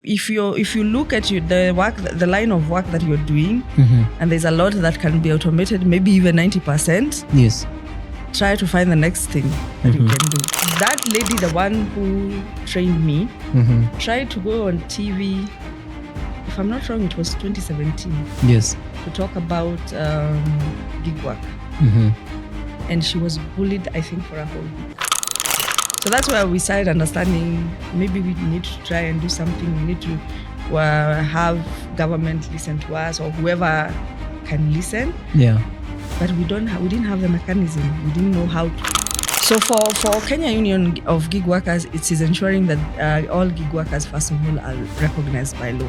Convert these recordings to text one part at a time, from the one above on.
if you look at the line of work that you're doing, and there's a lot that can be automated, maybe even 90%. Yes. Try to find the next thing that you can do. That lady, the one who trained me, tried to go on TV. If I'm not wrong, it was 2017. Yes. To talk about gig work. And she was bullied, I think, for a whole week. So that's where we started understanding maybe we need to try and do something. We need to have government listen to us, or whoever can listen. Yeah. But we didn't have the mechanism. We didn't know how to. So for Kenya Union of Gig Workers, it is ensuring that all gig workers, first of all, are recognized by law.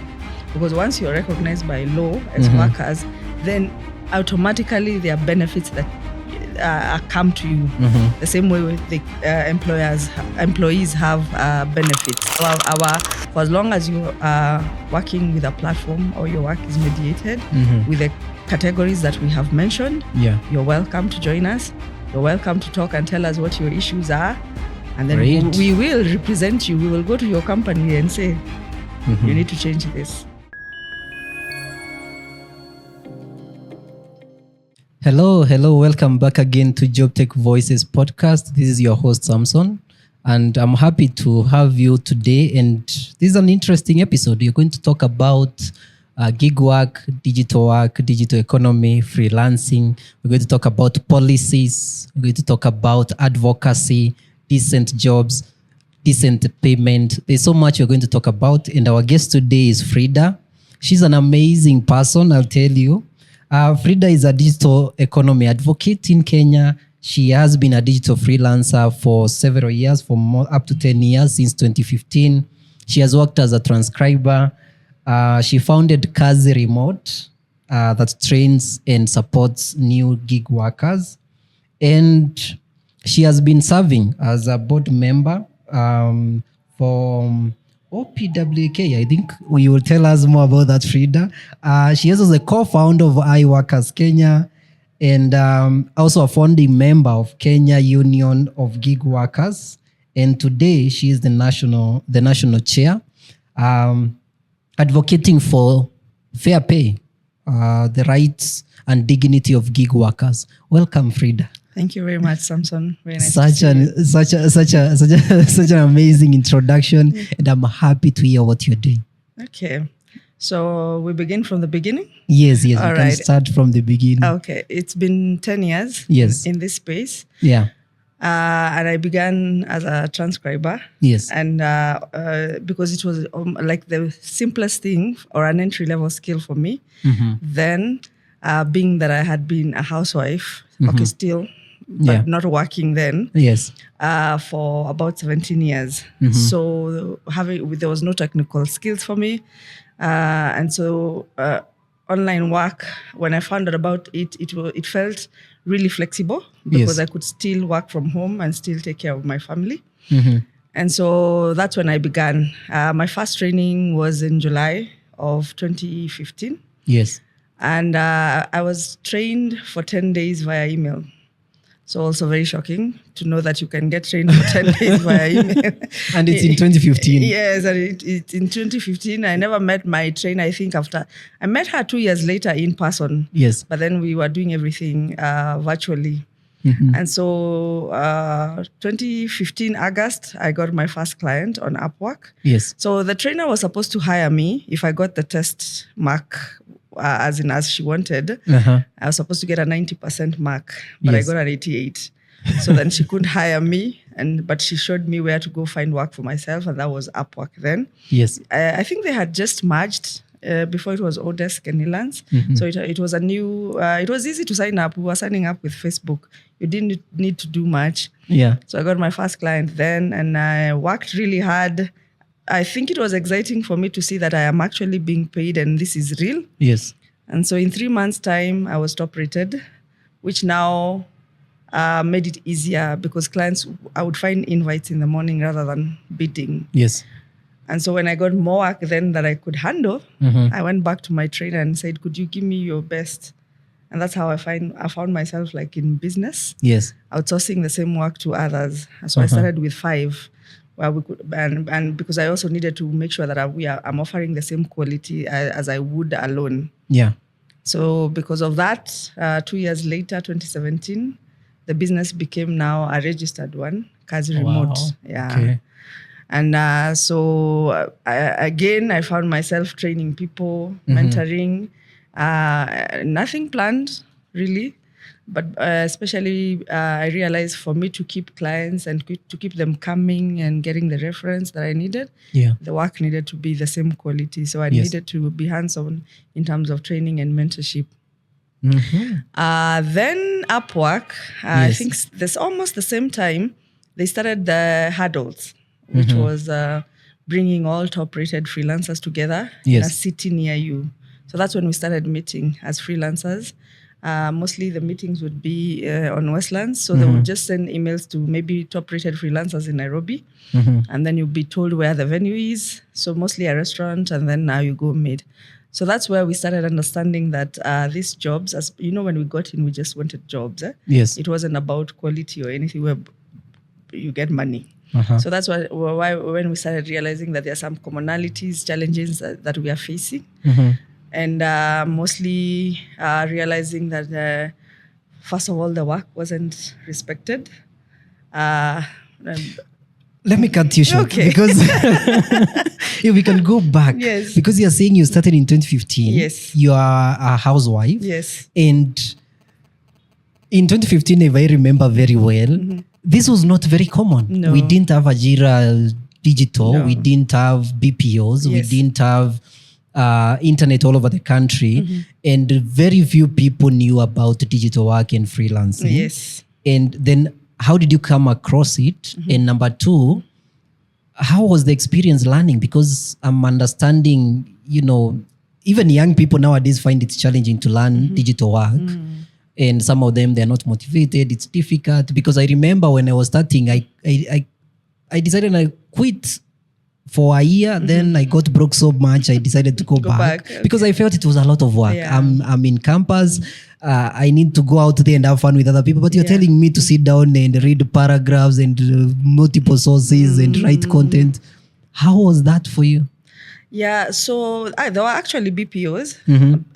Because once you're recognized by law as workers, then automatically there are benefits that come to you. The same way the employees have benefits. For as long as you are working with a platform or your work is mediated with the categories that we have mentioned, you're welcome to join us. You're welcome to talk and tell us what your issues are. And then we will represent you. We will go to your company and say, you need to change this. Hello, welcome back again to Job Tech Voices podcast. This is your host, Samson, and I'm happy to have you today. And this is an interesting episode. You're going to talk about gig work, digital economy, freelancing. We're going to talk about policies. We're going to talk about advocacy, decent jobs, decent payment. There's so much we're going to talk about. And our guest today is Frida. She's an amazing person, I'll tell you. Frida is a digital economy advocate in Kenya. She has been a digital freelancer for several years, for up to 10 years, since 2015. She has worked as a transcriber. She founded Kazi Remote that trains and supports new gig workers. And she has been serving as a board member for OPWK. I think you will tell us more about that, Frida. She is also the co-founder of iWorkers Kenya, and also a founding member of Kenya Union of Gig Workers. And today she is the national chair, advocating for fair pay, the rights and dignity of gig workers. Welcome, Frida. Thank you very much, Samson. Very nice. Such an amazing introduction, and I'm happy to hear what you're doing. Okay, so we begin from the beginning. Yes, we can start from the beginning. Okay, it's been 10 years. Yes. in this space. Yeah. And I began as a transcriber. Yes. And because it was like the simplest thing or an entry-level skill for me. Then, being that I had been a housewife, okay, still, but not working then. Yes. For about 17 years. So there was no technical skills for me. And so online work, when I found out about it, it felt really flexible because I could still work from home and still take care of my family. And so that's when I began. My first training was in July of 2015. Yes. And I was trained for 10 days via email. So also very shocking to know that you can get trained for 10 days via email. And it's in 2015. Yes, and it's in 2015. I never met my trainer, I think I met her 2 years later in person. Yes. But then we were doing everything virtually. And so 2015 August, I got my first client on Upwork. Yes. So the trainer was supposed to hire me if I got the test mark as she wanted. I was supposed to get a 90% mark, but I got an 88. So then she couldn't hire me, but she showed me where to go find work for myself, and that was Upwork then. Yes. I think they had just merged. Before it was Odesk and Elance. So it was a new, it was easy to sign up. We were signing up with Facebook. You didn't need to do much. Yeah. So I got my first client then, and I worked really hard. I think it was exciting for me to see that I am actually being paid and this is real. Yes. And so in 3 months' time, I was top rated, which now made it easier because clients, I would find invites in the morning rather than bidding. Yes. And so when I got more work then that I could handle, I went back to my trainer and said, could you give me your best? And that's how I found myself like in business. Yes. Outsourcing the same work to others. So I started with 5. where we could, and because I also needed to make sure that I'm offering the same quality as I would alone. Yeah. So because of that, 2 years later, 2017, the business became now a registered one, Kazi Remote. Wow. Yeah. Okay. And I found myself training people, mentoring, nothing planned really. But especially I realized for me to keep clients and to keep them coming and getting the reference that I needed, Yeah. the work needed to be the same quality. So I Yes. needed to be hands-on in terms of training and mentorship. Mhm. Then Upwork, I Yes. think this almost the same time, they started the Hurdles, which was bringing all top-rated freelancers together in a Yes. city near you. So that's when we started meeting as freelancers. Mostly the meetings would be on Westlands. So they would just send emails to maybe top-rated freelancers in Nairobi. And then you'll be told where the venue is. So mostly a restaurant, and then now you go meet. So that's where we started understanding that these jobs, as you know, when we got in, we just wanted jobs. Yes. It wasn't about quality or anything where you get money. Uh-huh. So that's why when we started realizing that there are some commonalities, challenges that we are facing, and mostly realizing that first of all, the work wasn't respected. Let me cut you short Okay. because if we can go back, Yes. because you're saying you started in 2015. Yes. You are a housewife. Yes. And in 2015, if I remember very well, this was not very common. No. We didn't have Ajira Digital. No. We didn't have BPOs. We Yes. didn't have internet all over the country. And very few people knew about digital work and freelancing. Yes. And then how did you come across it? And number two, how was the experience learning? Because I'm understanding, even young people nowadays find it challenging to learn digital work. And some of them, they're not motivated. It's difficult. Because I remember when I was starting, I decided I quit for a year. Then I got broke so much, I decided to go back. Okay. Because I felt it was a lot of work. Yeah. I'm in campus. I need to go out there and have fun with other people. But you're telling me to sit down and read paragraphs and multiple sources and write content. How was that for you? Yeah, so there were actually BPOs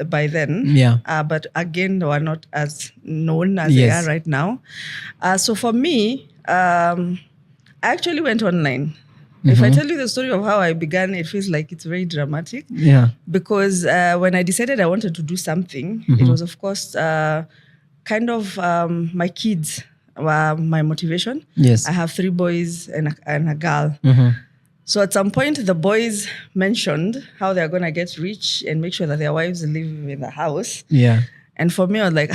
by then. Yeah. But again, they were not as known as they are right now. So for me, I actually went online. If I tell you the story of how I began, it feels like it's very dramatic. Yeah. Because when I decided I wanted to do something, it was, of course, kind of my kids were my motivation. Yes. I have 3 boys and a girl. So at some point, the boys mentioned how they're going to get rich and make sure that their wives live in the house. Yeah. And for me, I was like,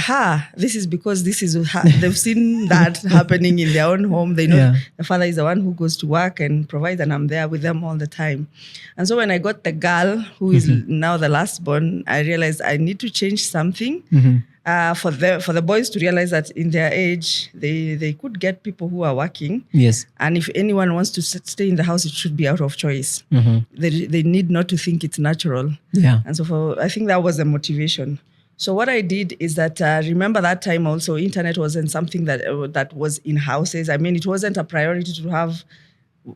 this is because they've seen that happening in their own home. They know the father is the one who goes to work and provides, and I'm there with them all the time. And so when I got the girl, who is now the last born, I realized I need to change something for the boys to realize that in their age, they could get people who are working. Yes. And if anyone wants to stay in the house, it should be out of choice. They need not to think it's natural. Yeah. And so I think that was the motivation. So what I did is that, remember that time also, internet wasn't something that was in houses. I mean, it wasn't a priority to have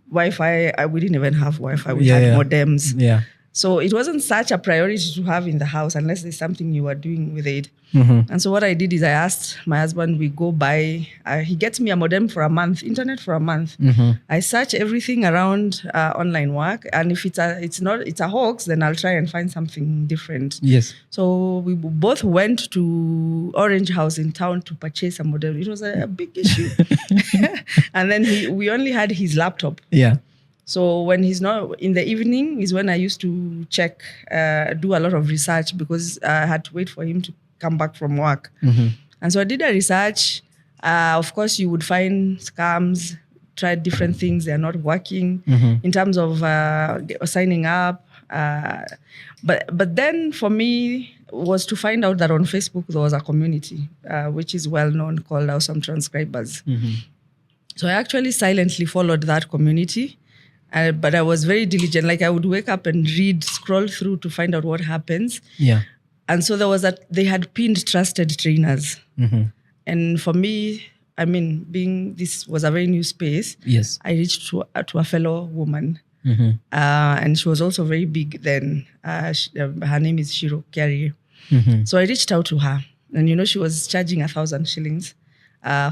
Wi-Fi. We didn't even have Wi-Fi. We had modems. Yeah. So it wasn't such a priority to have in the house unless there's something you are doing with it. And so what I did is I asked my husband, we go buy, he gets me a modem for a month, internet for a month. I search everything around online work. And if it's a hoax, then I'll try and find something different. Yes. So we both went to Orange House in town to purchase a modem. It was a big issue. And then we only had his laptop. Yeah. So when he's not in the evening is when I used to check, do a lot of research because I had to wait for him to come back from work. And so I did a research. Of course, you would find scams, tried different things. They're not working in terms of signing up. But then for me was to find out that on Facebook there was a community, which is well known, called Awesome Transcribers. So I actually silently followed that community. But I was very diligent. Like I would wake up and scroll through to find out what happens. Yeah. And so they had pinned trusted trainers. And for me, being this was a very new space, Yes. I reached to a fellow woman. Mm-hmm. And she was also very big then. Her name is Shiro Kiari. Mm-hmm. So I reached out to her, and she was charging 1,000 shillings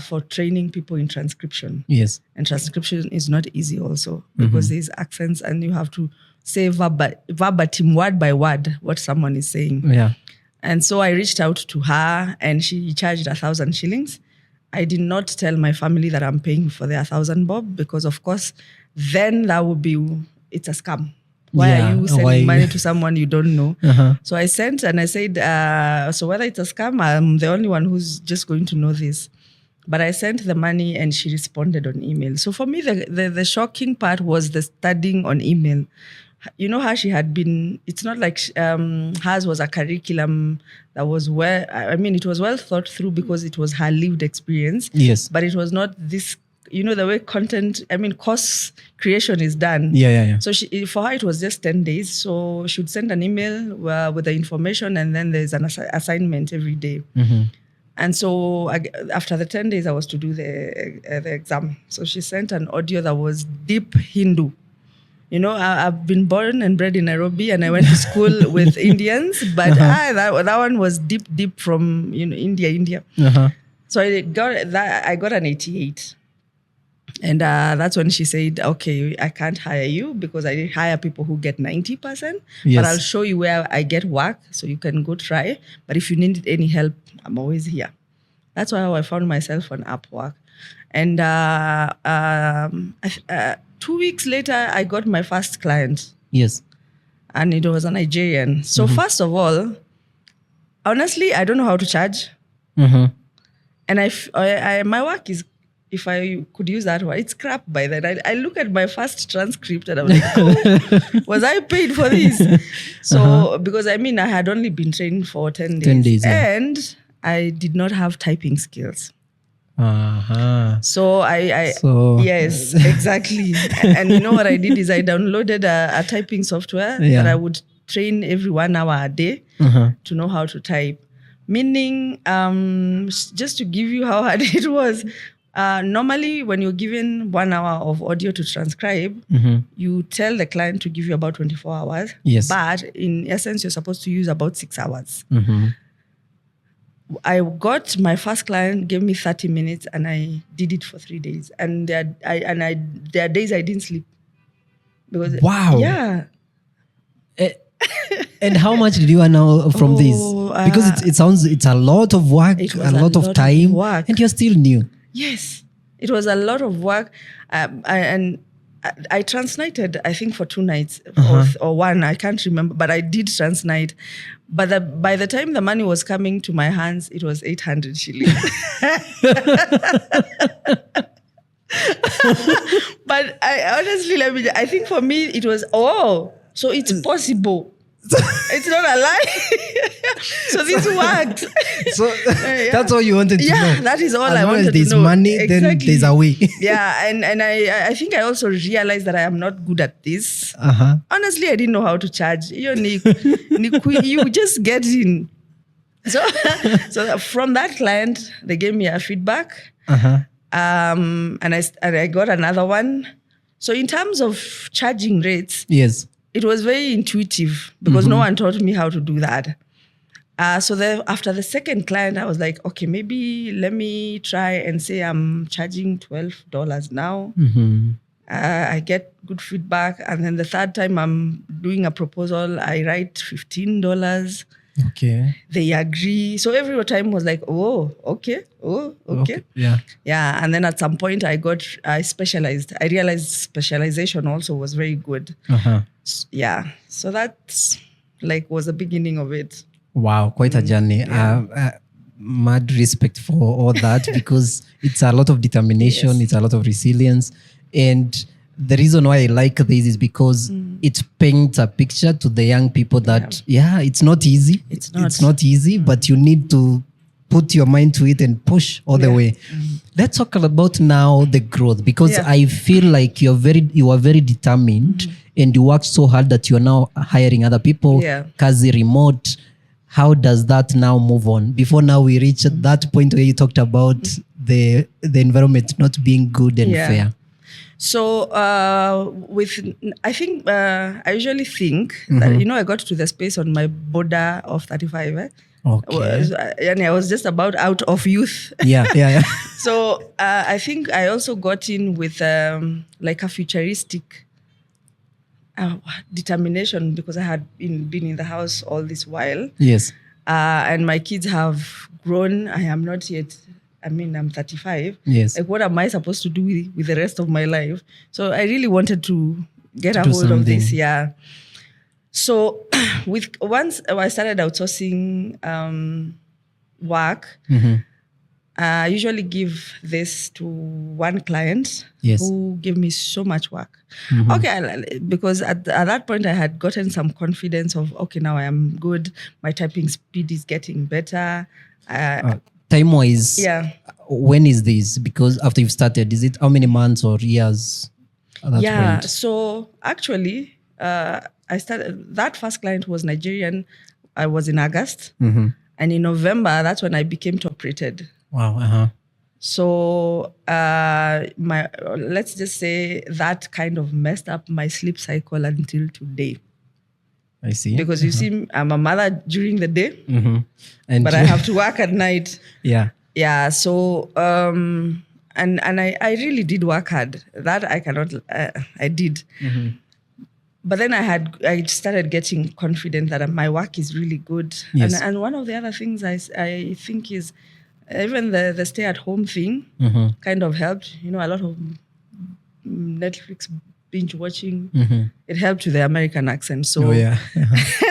for training people in transcription. Yes. And transcription is not easy also because there's accents and you have to say verbatim, word by word, what someone is saying. Yeah. And so I reached out to her and she charged 1,000 shillings. I did not tell my family that I'm paying for the 1,000 bob because, of course, then that would be, it's a scam. Why are you sending money to someone you don't know? Uh-huh. So I sent and I said, so whether it's a scam, I'm the only one who's just going to know this. But I sent the money and she responded on email. So for me, the shocking part was the studying on email. You know how she had been, it's not like hers was a curriculum that was it was well thought through because it was her lived experience. Yes. But it was not this, the way course creation is done. Yeah. So for her, it was just 10 days. So she would send an email with the information and then there's an assignment every day. Mm-hmm. And so after the 10 days, I was to do the exam. So she sent an audio that was deep Hindu. I've been born and bred in Nairobi and I went to school with Indians, but that one was deep from, India. Uh-huh. So I got an 88. And that's when she said, okay, I can't hire you because I hire people who get 90%, Yes. but I'll show you where I get work so you can go try. But if you need any help, I'm always here. That's how I found myself on Upwork. And 2 weeks later, I got my first client. Yes. And it was a Nigerian. So first of all, honestly, I don't know how to charge. Mm-hmm. And my work is, if I could use that word, it's crap by then. I look at my first transcript and I'm like, was I paid for this? So, because I had only been trained for 10 days. 10 days, yeah. And I did not have typing skills. Uh-huh. So yes, exactly. And you know what I did is I downloaded a typing software that I would train every 1 hour a day to know how to type. Meaning, just to give you how hard it was, normally when you're given 1 hour of audio to transcribe, you tell the client to give you about 24 hours. Yes. But in essence, you're supposed to use about 6 hours. Mm-hmm. I got my first client, gave me 30 minutes, and I did it for 3 days. And there are days I didn't sleep. Because, wow. Yeah. And how much did you earn now from this? Because it's a lot of work, a lot of time, and you're still new. Yes, it was a lot of work. I translated, I think, for 2 nights or one, I can't remember, but I did transnite. But by the time the money was coming to my hands, it was 800 shillings. But I think for me, it was, so it's possible. It's not a lie. So this works. So that's all you wanted to know. Yeah, that is all I wanted to know. There's money, then there's a way. Yeah, and I think I also realized that I am not good at this. Honestly, I didn't know how to charge. You just get in. So from that client, they gave me a feedback. And I got another one. So in terms of charging rates, yes, it was very intuitive because no one taught me how to do that. So after the second client, I was like, okay, maybe let me try and say I'm charging $12 now. I get good feedback. And then the third time I'm doing a proposal, I write $15. Okay. They agree. So every time was like, okay. Yeah. Yeah. And then at some point I specialized. I realized specialization also was very good. Yeah. So that's was the beginning of it. Wow. Quite a journey. Yeah. Mad respect for all that because it's a lot of determination. Yes. It's a lot of resilience. And the reason why I like this is because it paints a picture to the young people that, it's not easy. It's not easy, but you need to put your mind to it and push all the way. Let's talk about now the growth because I feel like you are very determined and you worked so hard that you are now hiring other people. Kazi remote. How does that now move on? Before now we reach that point where you talked about the environment not being good and Yeah. fair. So I think I usually think that, you know, I got to the space on my border of 35. Okay. And I was just about out of youth. Yeah. So I think I also got in with like a futuristic determination, because I had been in the house all this while. Yes. And my kids have grown. I am not yet, I'm 35. Yes. Like, what am I supposed to do with the rest of my life? So I really wanted to get a do hold of this. something. Yeah. So once I started outsourcing work, I usually give this to one client Yes. who gave me so much work. Okay, because at that point I had gotten some confidence of, okay, now I am good. My typing speed is getting better. Time-wise, Yeah. when is this? Because after you've started, is it how many months or years at that Yeah. point? So actually, I started, that first client was Nigerian. I was in August. And in November, that's when I became top rated. Wow. So let's just say that kind of messed up my sleep cycle until today. I see. Because you see, I'm a mother during the day, And but I have to work at night. Yeah. Yeah. So and I really did work hard. That I cannot. I did. But then I started getting confident that my work is really good. Yes. And one of the other things I think is even the stay-at-home thing kind of helped. You know, a lot of Netflix binge watching. It helped with the American accent. So,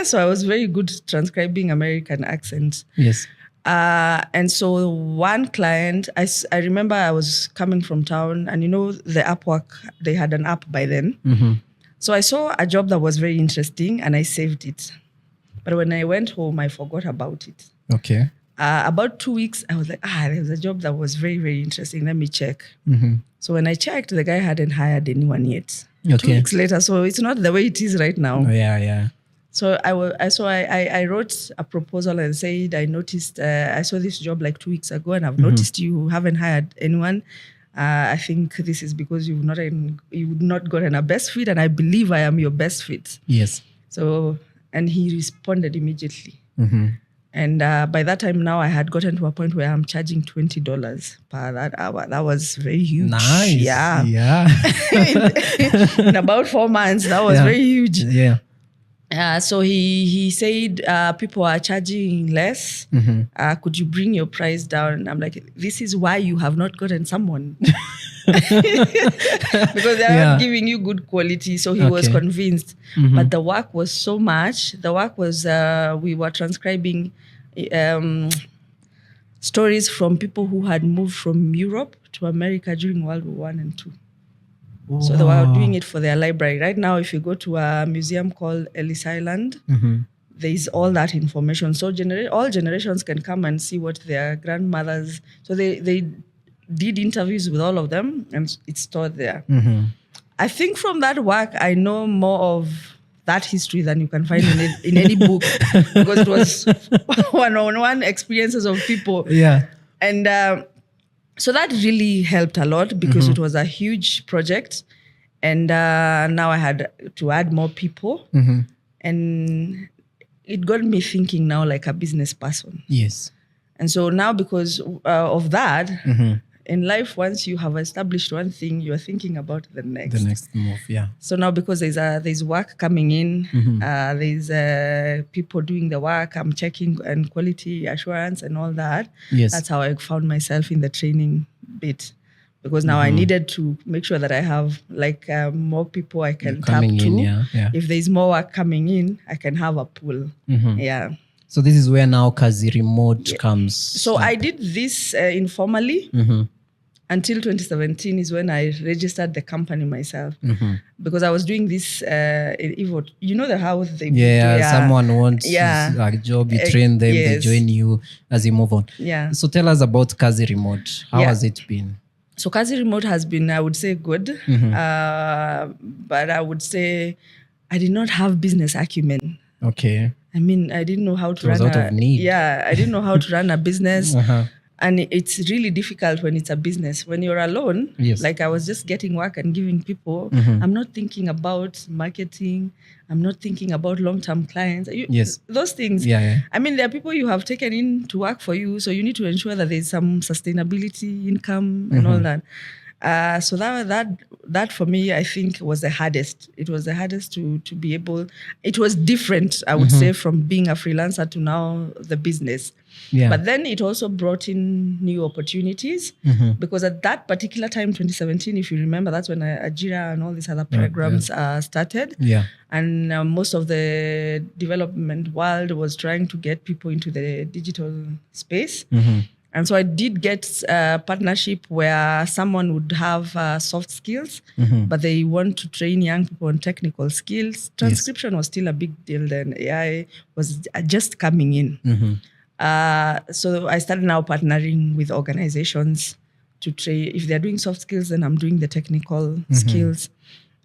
so I was very good transcribing American accents. Yes. And so one client, I remember I was coming from town, and you know, the Upwork, they had an app by then. So I saw a job that was very interesting and I saved it. But when I went home, I forgot about it. Okay. About 2 weeks, I was like, there was a job that was very, very interesting. Let me check. So when I checked, the guy hadn't hired anyone yet. Okay. 2 weeks later, so it's not the way it is right now. Yeah. So I wrote a proposal and said, I noticed, I saw this job like 2 weeks ago, and I've noticed you haven't hired anyone. I think this is because you've not gotten a best fit, and I believe I am your best fit. Yes. So, and he responded immediately. And by that time now, I had gotten to a point where I'm charging $20 per that hour. That was very huge. Nice. Yeah. Yeah. In about 4 months, that was very huge. Yeah. So he said, people are charging less. Could you bring your price down? And I'm like, this is why you have not gotten someone. Because they're not giving you good quality. So he was convinced. But the work was so much. The work was, we were transcribing stories from people who had moved from Europe to America during World War I and II. So they were doing it for their library. Right now, if you go to a museum called Ellis Island, there is all that information. So all generations can come and see what their grandmothers... So they did interviews with all of them, and it's stored there. I think from that work, I know more of that history than you can find in any book, because it was one-on-one experiences of people. Yeah. And so that really helped a lot, because it was a huge project. And now I had to add more people. And it got me thinking now like a business person. Yes. And so now, because of that, in life, once you have established one thing, you're thinking about the next. The next move, yeah. So now, because there's work coming in, there's people doing the work, I'm checking and quality assurance and all that. Yes. That's how I found myself in the training bit. Because now I needed to make sure that I have like more people I can tap to. Yeah. If there's more work coming in, I can have a pool. Yeah. So this is where now Kazi Remote comes. So I did this informally until 2017 is when I registered the company myself. Because I was doing this, you know how they... someone wants a job, you train them, they join you as you move on. Yeah. So tell us about Kazi Remote. How has it been? So Kazi Remote has been, I would say, good. But I would say I did not have business acumen. Okay. I mean, I didn't know how to run out of need. Yeah, I didn't know how to run a business. And it's really difficult when it's a business. When you're alone, Yes. like I was just getting work and giving people, I'm not thinking about marketing. I'm not thinking about long-term clients. Yes. Those things. Yeah. I mean, there are people you have taken in to work for you, so you need to ensure that there's some sustainability, income, and all that. So that for me, I think was the hardest. It was the hardest to be able. It was different, I would say, from being a freelancer to now the business. Yeah. But then it also brought in new opportunities because at that particular time, 2017, if you remember, that's when Ajira and all these other programs started. Yeah. And most of the development world was trying to get people into the digital space. And so I did get a partnership where someone would have soft skills, but they want to train young people on technical skills. Transcription was still a big deal then. AI was just coming in. So I started now partnering with organizations to train. If they're doing soft skills, then I'm doing the technical skills.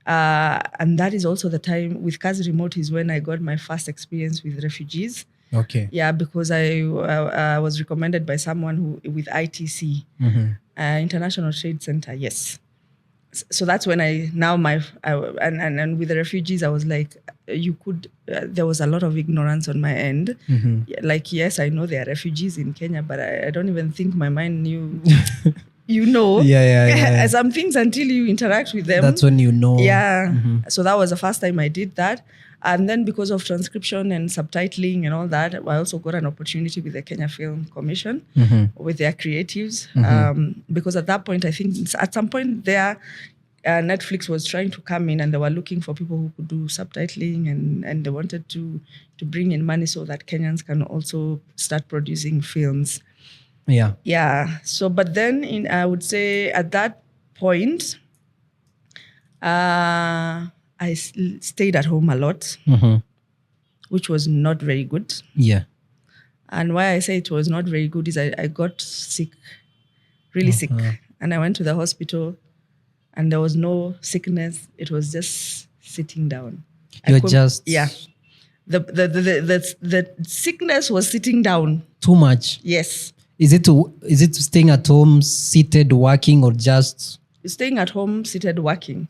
And that is also the time with Kazi Remote is when I got my first experience with refugees. Okay. Yeah, because I was recommended by someone who with ITC, International Trade Center. Yes. So that's when and with the refugees, I was like, you could, there was a lot of ignorance on my end. Like, yes, I know there are refugees in Kenya, but I don't even think my mind knew, Yeah. some things until you interact with them. That's when you know. Yeah. So that was the first time I did that. And then because of transcription and subtitling and all that, I also got an opportunity with the Kenya Film Commission with their creatives. Because at that point, I think at some point there, Netflix was trying to come in and they were looking for people who could do subtitling and they wanted to bring in money so that Kenyans can also start producing films. Yeah. Yeah. So, but then I would say at that point, I stayed at home a lot, which was not very good. Yeah. And why I say it was not very good is I got sick, really sick. And I went to the hospital and there was no sickness. It was just sitting down. You're just... Yeah. The sickness was sitting down. Too much? Yes. Is it staying at home, seated, working, or just... Staying at home, seated, working.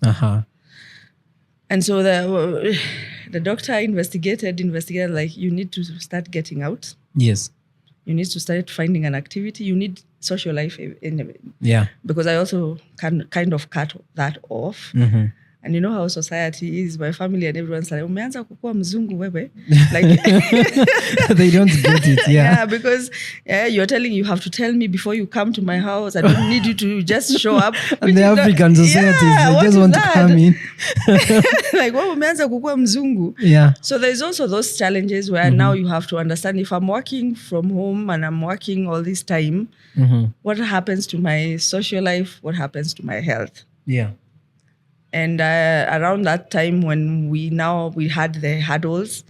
And so the doctor investigated, like, you need to start getting out. Yes. You need to start finding an activity. You need social life. Yeah. Because I also kind of cut that off. And you know how society is, my family and everyone's like, umeanza kukua mzungu wewe. Like, they don't get it, yeah. Because you're telling you have to tell me before you come to my house. I don't need you to just show up. And the African societies, they just want to come in. Like, umeanza kukua mzungu. Yeah. So there's also those challenges where now you have to understand if I'm working from home and I'm working all this time, what happens to my social life? What happens to my health? Yeah. And around that time when we had the huddles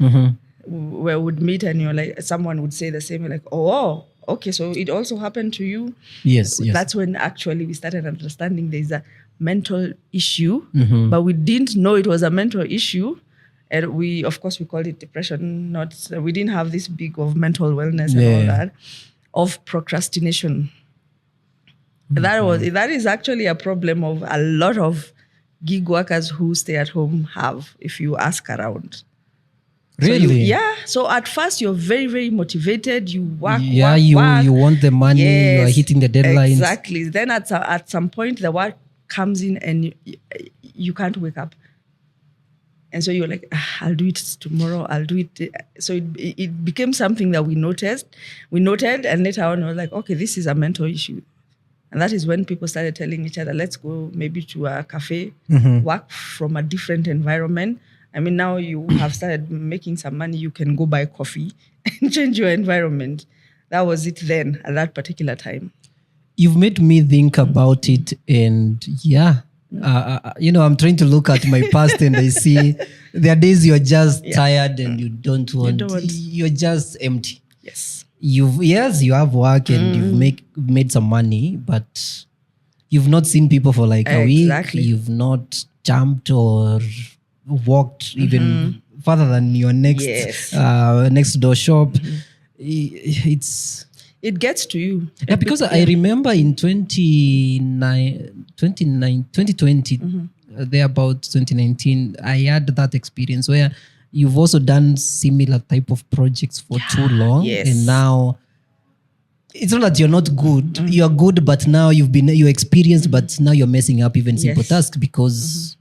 where we would meet and you're like, someone would say the same, like, oh, okay, so it also happened to you. Yes. That's when actually we started understanding there's a mental issue, but we didn't know it was a mental issue. And we called it depression. We didn't have this big of mental wellness and all that, of procrastination. That is actually a problem of a lot of gig workers who stay at home have, if you ask around. Really? So at first you're very, very motivated. You work. You want the money. Yes, you are hitting the deadlines. Exactly. Then at some point the work comes in and you can't wake up. And so you're like, I'll do it tomorrow. I'll do it. So it became something that we noted, and later on we were like, okay, this is a mental issue. And that is when people started telling each other, let's go maybe to a cafe, work from a different environment. I mean, now you have started making some money, you can go buy coffee and change your environment. That was it then at that particular time. You've made me think about it, and I'm trying to look at my past and I see there are days you're just tired and you don't want. You're just empty. Yes. You have work and you've made some money, but you've not seen people for like a week. You've not jumped or walked even further than your next door shop. It's it gets to you. Yeah, because I remember in 2020, there about 2019, I had that experience where you've also done similar type of projects for too long. Yes. And now it's not that you're not good. You're good, but now you're experienced, but now you're messing up even simple tasks because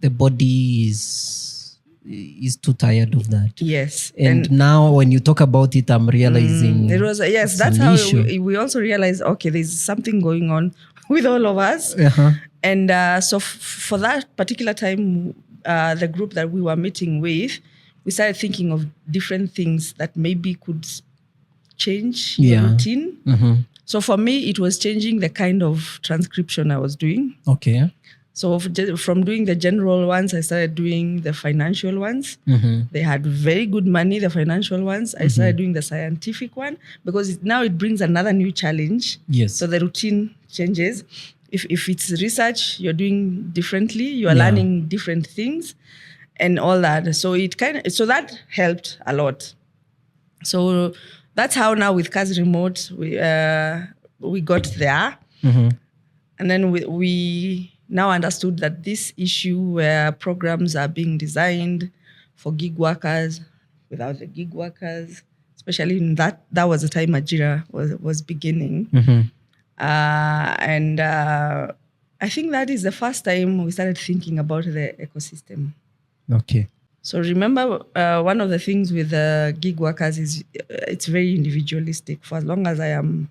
the body is too tired of that. Yes. And now when you talk about it, I'm realizing it was that's how we also realized, okay, there's something going on with all of us. And so for that particular time, the group that we were meeting with, we started thinking of different things that maybe could change your routine. So for me, it was changing the kind of transcription I was doing. Okay. So from doing the general ones, I started doing the financial ones. They had very good money, the financial ones. I started doing the scientific one because now it brings another new challenge. Yes. So the routine changes. If it's research, you're doing differently. You are learning different things and all that. So so that helped a lot. So that's how now with CAS Remote, we got there. And then we now understood that this issue where programs are being designed for gig workers without the gig workers, especially in that was the time Ajira was beginning. And I think that is the first time we started thinking about the ecosystem. Okay. So remember, one of the things with gig workers is it's very individualistic. For as long as I am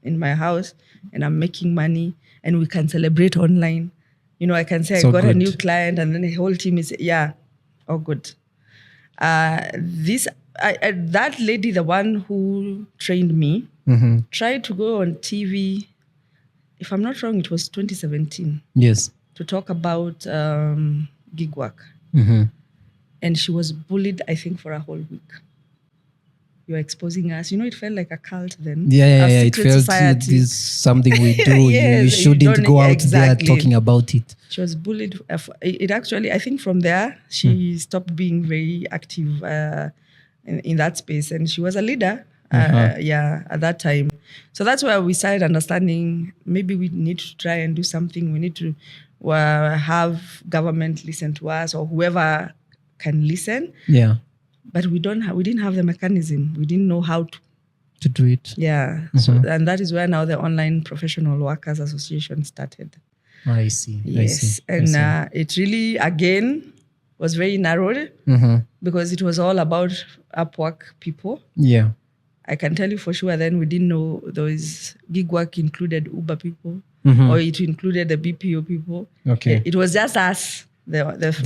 in my house and I'm making money and we can celebrate online, I can say I got a new client and then the whole team is, oh, good. That lady, the one who trained me, tried to go on TV. If I'm not wrong, it was 2017. Yes. To talk about gig work. And she was bullied, I think, for a whole week. You're exposing us. It felt like a cult then. Yeah. It felt this is something we do. Yes, you shouldn't go out there talking about it. She was bullied. It actually, I think from there, she stopped being very active in that space. And she was a leader, at that time. So that's where we started understanding maybe we need to try and do something. We need to have government listen to us or whoever can listen. Yeah. But we didn't have the mechanism. We didn't know how to do it. Yeah. So and that is where now the Online Professional Workers Association started. I see. Yes. And it really again was very narrowed because it was all about Upwork people. Yeah. I can tell you for sure then we didn't know those gig work included Uber people or it included the BPO people. Okay. It was just us. The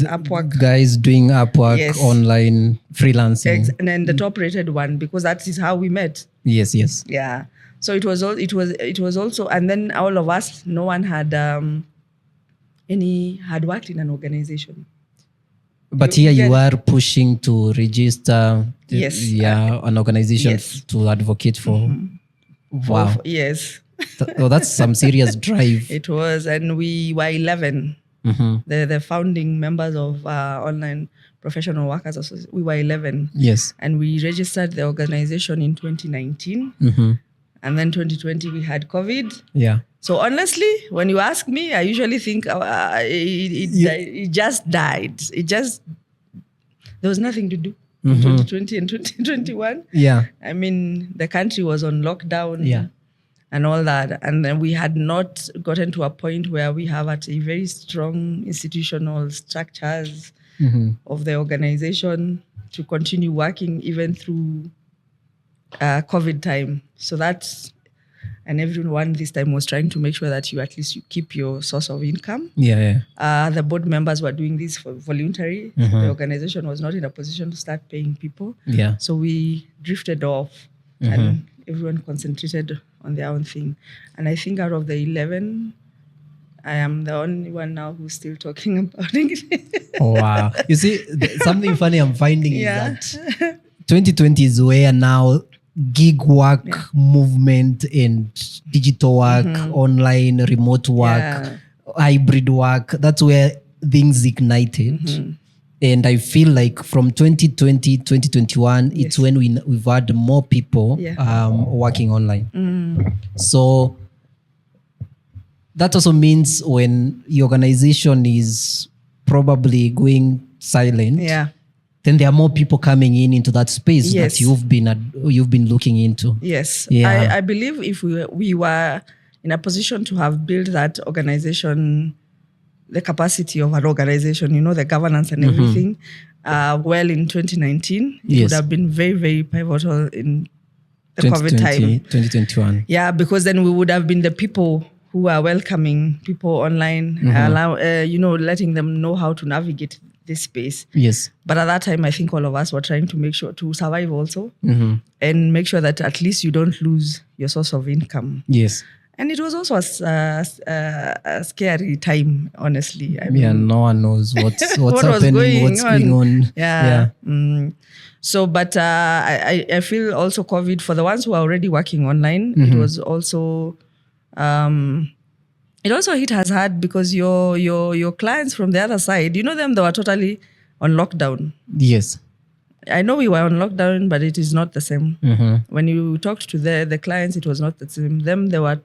Upwork guys doing Upwork online freelancing, and then the top rated one because that is how we met. Yes. Yeah. So it was also, and then all of us, no one had had worked in an organization. But you are pushing to register an organization to advocate for. Wow. Yes. That's some serious drive. It was, and we were 11. The founding members of Online Professional Workers Association. We were 11. Yes. And we registered the organization in 2019. And then 2020 we had COVID. Yeah. So honestly, when you ask me, I usually think it just died. There was nothing to do in 2020 and 2021. Yeah. I mean, the country was on lockdown. Yeah. And all that. And then we had not gotten to a point where we have a very strong institutional structures of the organization to continue working even through COVID time. So and everyone this time was trying to make sure that you keep your source of income. Yeah. The board members were doing this for voluntary. The organization was not in a position to start paying people. Yeah. So we drifted off and everyone concentrated on their own thing. And I think out of the 11, I am the only one now who's still talking about it. Oh, wow. You see, something funny I'm finding is that 2020 is where now gig work movement and digital work, online, remote work, hybrid work, that's where things ignited. And I feel like from 2020, 2021, it's when we've had more people working online. So that also means when the organization is probably going silent, then there are more people coming into that space that you've been looking into. Yes. I believe if we were in a position to have built that organization, the capacity of an organization, the governance and everything, well in 2019, it would have been very, very pivotal in the COVID time. 2021. Yeah, because then we would have been the people who are welcoming people online, letting them know how to navigate this space. Yes. But at that time, I think all of us were trying to make sure to survive also and make sure that at least you don't lose your source of income. Yes. And it was also a scary time, honestly. I mean, no one knows what's happening, what's going on. Yeah. So, but I feel also COVID, for the ones who are already working online, it was also... it also hit us hard because your clients from the other side, they were totally on lockdown. Yes. I know we were on lockdown, but it is not the same. When you talked to the clients, it was not the same. They were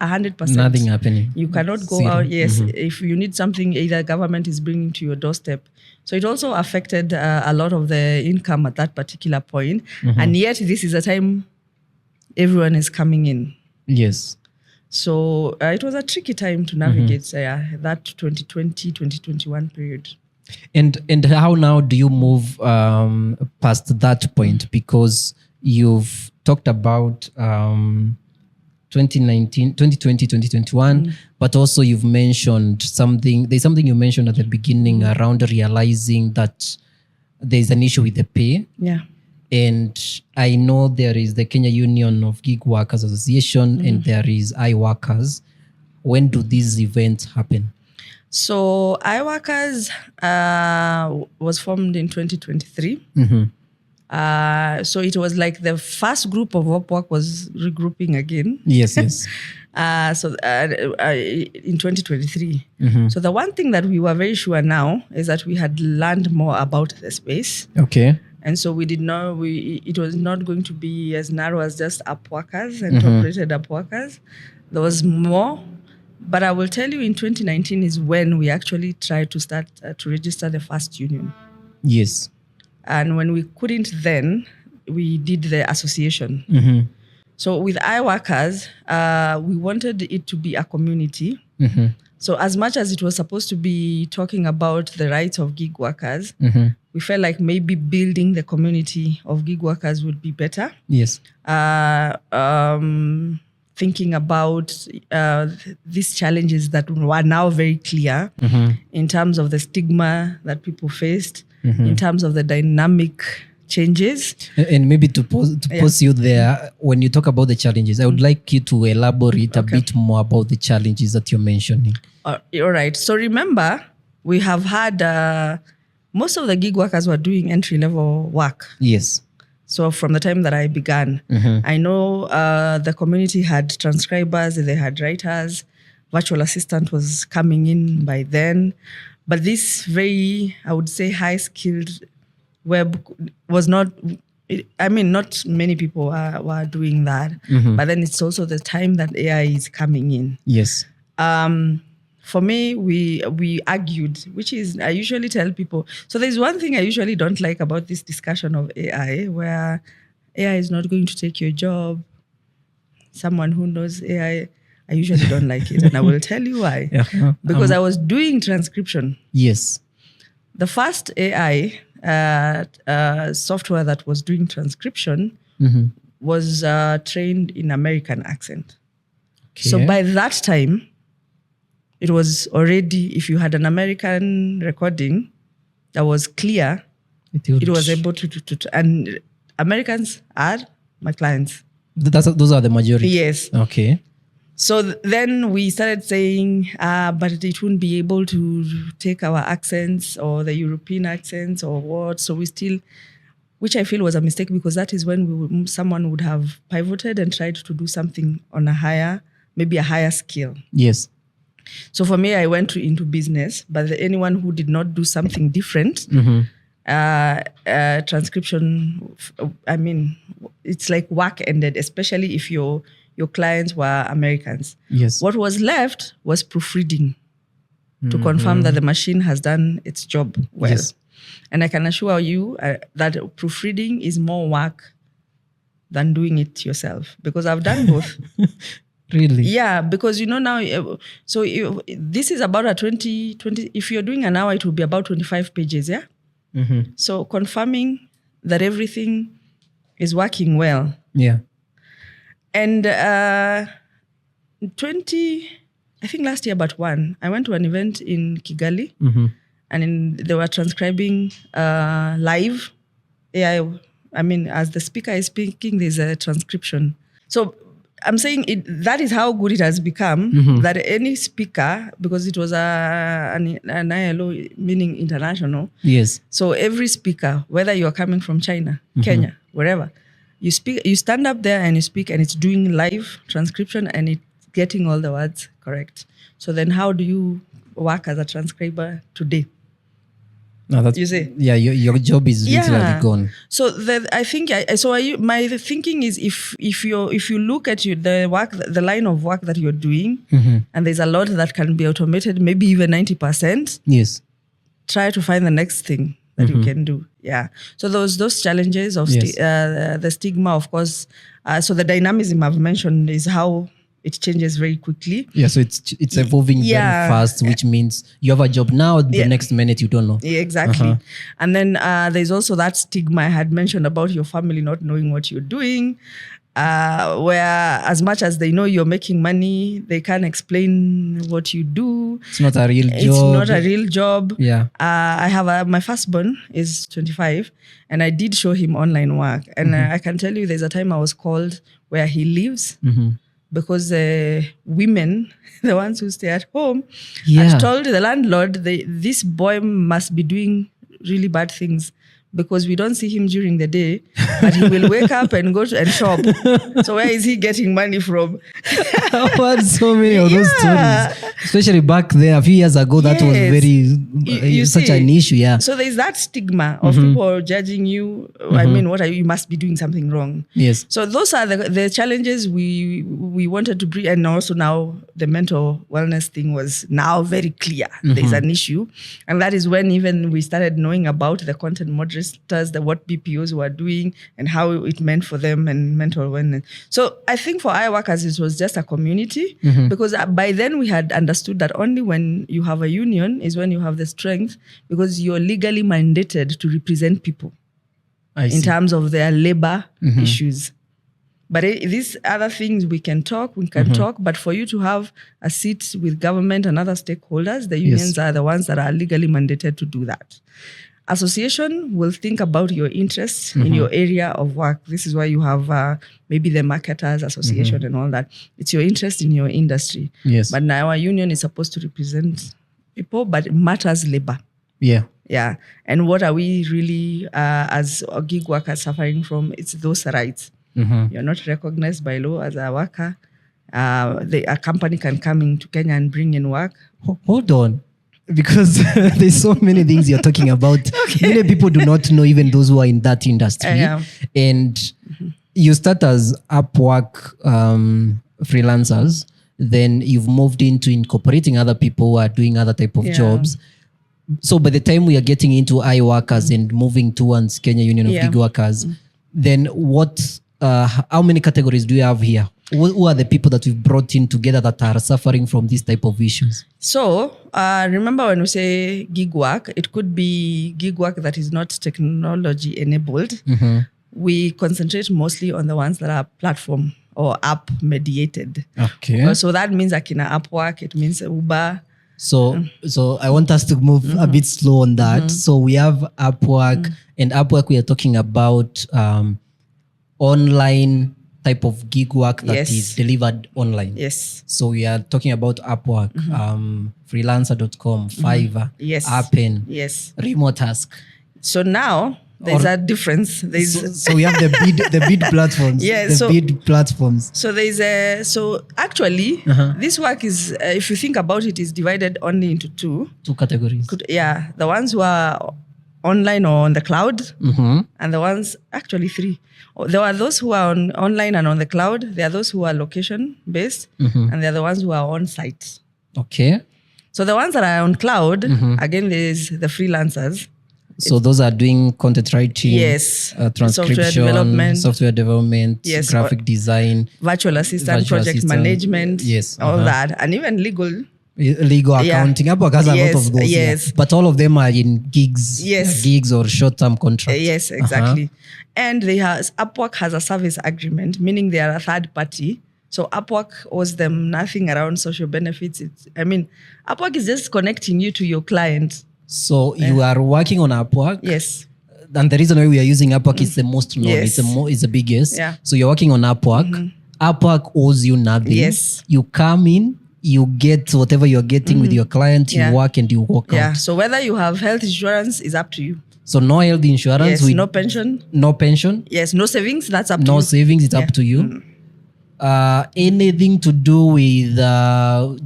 100%. Nothing happening. You cannot go out. Yes. If you need something, either government is bringing to your doorstep. So it also affected a lot of the income at that particular point. And yet this is a time everyone is coming in. Yes. So it was a tricky time to navigate that 2020, 2021 period. And how now do you move past that point? Because you've talked about 2020, 2021, but also you've mentioned something. There's something you mentioned at the beginning around realizing that there's an issue with the pay. Yeah. And I know there is the Kenya Union of Gig Workers Association and there is iWorkers. When do these events happen? So iWorkers was formed in 2023. So it was like the first group of Upwork was regrouping again. Yes. In 2023. So the one thing that we were very sure now is that we had learned more about the space. Okay. And so it was not going to be as narrow as just Upworkers and top-rated Upworkers. There was more. But I will tell you, in 2019 is when we actually tried to start to register the first union. Yes. And when we couldn't then, we did the association. So with iWorkers, we wanted it to be a community. So as much as it was supposed to be talking about the rights of gig workers, we felt like maybe building the community of gig workers would be better. Yes. Thinking about these challenges that were now very clear in terms of the stigma that people faced, in terms of the dynamic changes. And maybe to pause you there, when you talk about the challenges, I would like you to elaborate a bit more about the challenges that you're mentioning. All right. So remember, we have had, most of the gig workers were doing entry-level work. Yes. So from the time that I began, I know the community had transcribers, they had writers, virtual assistant was coming in by then. But this very, I would say, high-skilled web was not, not many people were doing that. But then it's also the time that AI is coming in. Yes. For me, we argued, which is, I usually tell people, so there's one thing I usually don't like about this discussion of AI, where AI is not going to take your job. Someone who knows AI, I usually don't like it. And I will tell you why. Because I was doing transcription. Yes. The first AI software that was doing transcription was trained in American accent. Okay. So by that time, it was already, if you had an American recording that was clear, it was able to and Americans are my clients. Those are the majority? Yes. Okay. So then we started saying, but it wouldn't be able to take our accents or the European accents or what. So we still, which I feel was a mistake, because that is when someone would have pivoted and tried to do something on maybe a higher scale. Yes. So for me, I went into business, but anyone who did not do something different, transcription, I mean, it's like work ended, especially if your clients were Americans. Yes. What was left was proofreading to confirm that the machine has done its job well. Yes. And I can assure you that proofreading is more work than doing it yourself, because I've done both. Really? Yeah, because now, this is about a 20, if you're doing an hour, it will be about 25 pages, yeah? So confirming that everything is working well. Yeah. And I think last year, but one, I went to an event in Kigali, and they were transcribing live. I mean, as the speaker is speaking, there's a transcription. So I'm saying that is how good it has become, that any speaker, because it was an ILO, meaning international. Yes. So every speaker, whether you're coming from China, Kenya, wherever, you stand up there and you speak, and it's doing live transcription and it's getting all the words correct. So then how do you work as a transcriber today? No, that's, you see? Yeah, your job is literally gone. So I think my thinking is if you look at the work, the line of work that you're doing, and there's a lot that can be automated, maybe even 90%. Yes. Try to find the next thing that you can do. Yeah. So those challenges of the stigma, of course. So the dynamism I've mentioned is how it changes very quickly. Yeah, so it's evolving very fast, which means you have a job now, the next minute you don't know. Yeah, exactly. And then there's also that stigma I had mentioned about your family not knowing what you're doing, where as much as they know you're making money, they can't explain what you do. It's not a real job. It's not a real job. Yeah. I have my firstborn is 25, and I did show him online work. And I can tell you there's a time I was called where he lives, because women, the ones who stay at home, had told the landlord, this boy must be doing really bad things, because we don't see him during the day, but he will wake up and go and shop. So where is he getting money from? I've heard so many of those stories, especially back there a few years ago. That was very such an issue. Yeah. So there's that stigma of people judging you. I mean, you must be doing something wrong. Yes. So those are the challenges we wanted to bring, and also now the mental wellness thing was now very clear. There's an issue, and that is when even we started knowing about the content moderators, what BPOs were doing and how it meant for them and mental wellness. So I think for our workers, it was just a community, because by then we had understood that only when you have a union is when you have the strength, because you're legally mandated to represent people in terms of their labor issues. But these other things we can talk, but for you to have a seat with government and other stakeholders, the unions are the ones that are legally mandated to do that. Association will think about your interests in your area of work. This is why you have maybe the marketers association and all that. It's your interest in your industry. Yes. But now our union is supposed to represent people, but it matters labor. Yeah. Yeah. And what are we really, as gig workers, suffering from? It's those rights. You're not recognized by law as a worker. A company can come into Kenya and bring in work. Hold on. Because there's so many things you're talking about. Many people do not know, even those who are in that industry. And you start as Upwork freelancers, then you've moved into incorporating other people who are doing other type of jobs. So by the time we are getting into iWorkers and moving towards Kenya Union of Gig Workers, then how many categories do you have here? Who are the people that we've brought in together that are suffering from this type of issues? So remember when we say gig work, it could be gig work that is not technology enabled. We concentrate mostly on the ones that are platform or app mediated. Okay. So that means Akina Upwork, it means Uber. So I want us to move a bit slow on that. So we have Upwork, and Upwork we are talking about online type of gig work that is delivered online. Yes. So we are talking about Upwork, freelancer.com, Fiverr, Appen, Remote Task. So now There's a difference. So we have the bid platforms. Yes, the bid platforms. So actually this work is, if you think about it, is divided only into two categories. The ones who are online or on the cloud, and the ones, actually three. There are those who are online and on the cloud. There are those who are location based, and there are the ones who are on site. Okay. So the ones that are on cloud, again, there's the freelancers. So those are doing content writing, yes, transcription, software development, yes, graphic design, virtual assistant, project management, yes, all that, and even legal accounting. Upwork has a lot of those. Yes, but all of them are in gigs, gigs or short-term contracts. Yes, exactly. And Upwork has a service agreement, meaning they are a third party. So Upwork owes them nothing around social benefits. Upwork is just connecting you to your client. So you are working on Upwork. Yes. And the reason why we are using Upwork is the most known. Yes. It's the biggest. Yeah. So you're working on Upwork. Upwork owes you nothing. Yes. You come in, you get whatever you're getting with your client, you work and you walk out. Yeah. So whether you have health insurance is up to you. So no health insurance. Yes. No pension. No pension. Yes. No savings. That's up to you. No savings. It's up to you. Anything to do with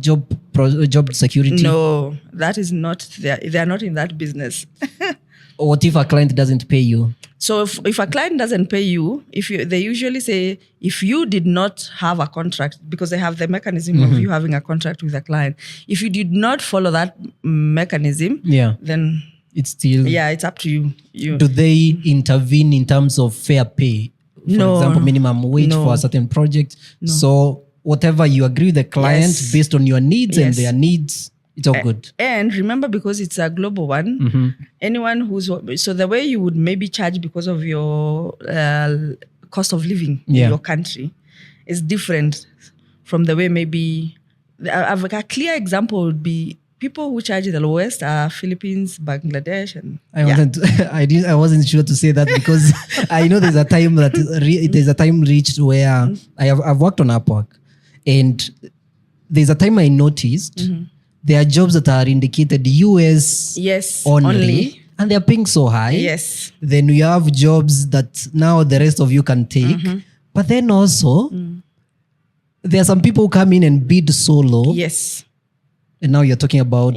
job security? No, that is not there. They are not in that business. What if a client doesn't pay you? So if a client doesn't pay you, they usually say, if you did not have a contract, because they have the mechanism of you having a contract with a client, if you did not follow that mechanism, then it's still it's up to you. Do they intervene in terms of fair pay? For example, minimum wage for a certain project. No. So whatever you agree with the client based on your needs and their needs, it's all good. And remember, because it's a global one, anyone so the way you would maybe charge because of your cost of living in your country is different from the way maybe, a clear example would be people who charge the lowest are Philippines, Bangladesh, and I wasn't sure to say that because I know there's a time reached where I've worked on Upwork, and there's a time I noticed there are jobs that are indicated US only, and they're paying so high. Yes. Then we have jobs that now the rest of you can take, but then also there are some people who come in and bid so low. Yes. And now you're talking about...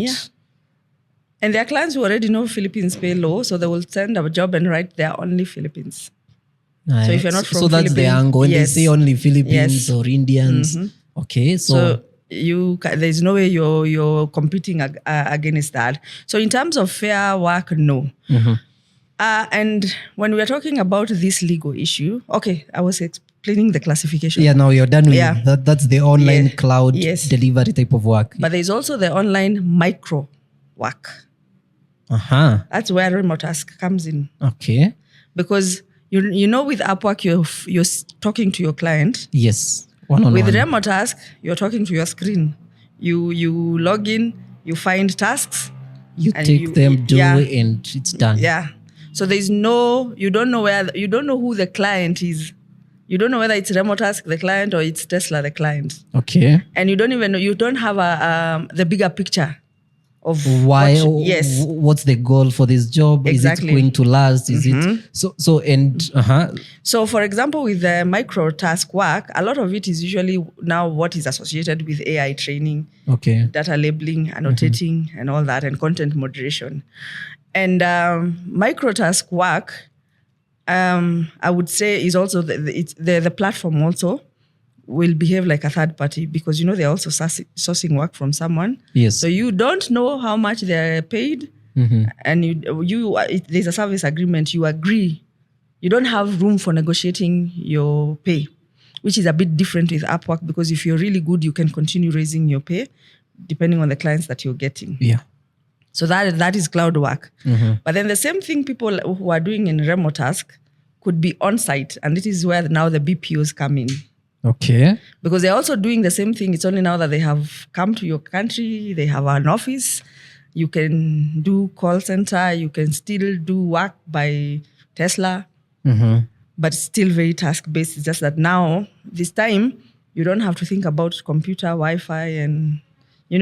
And there are clients who already know Philippines pay low, so they will send a job and write they're only Philippines. Right. So if you're not from Philippines... So that's the angle. When they say only Philippines or Indians. Okay, so there's no way you're competing against that. So in terms of fair work, no. And when we are talking about this legal issue, I was explaining the classification. Yeah, now you're done with that. That's the online cloud delivery type of work. But there's also the online micro work. That's where remote task comes in. Okay. Because you know, with Upwork, you're talking to your client. Yes. One-on-one. With remote task, you're talking to your screen. You log in, you find tasks, you take them, and it's done. Yeah. So there's you don't know who the client is. You don't know whether it's remote task, the client, or it's Tesla, the client. Okay. And you don't have the bigger picture of what's the goal for this job? Exactly. Is it going to last? Is it so for example, with the micro task work, a lot of it is usually now what is associated with AI training, data labeling, annotating, and all that, and content moderation. And micro task work, I would say, is also the platform also will behave like a third party, because they're also sourcing work from someone. Yes. So you don't know how much they're paid, and there's a service agreement. You agree. You don't have room for negotiating your pay, which is a bit different with Upwork, because if you're really good, you can continue raising your pay depending on the clients that you're getting. Yeah. So that is cloud work. But then the same thing people who are doing in remote task could be on site, and it is where now the BPOs come in. Okay. Because they're also doing the same thing. It's only now that they have come to your country, they have an office, you can do call center, you can still do work by Tesla, but still very task-based. It's just that now, this time, you don't have to think about computer, Wi-Fi, and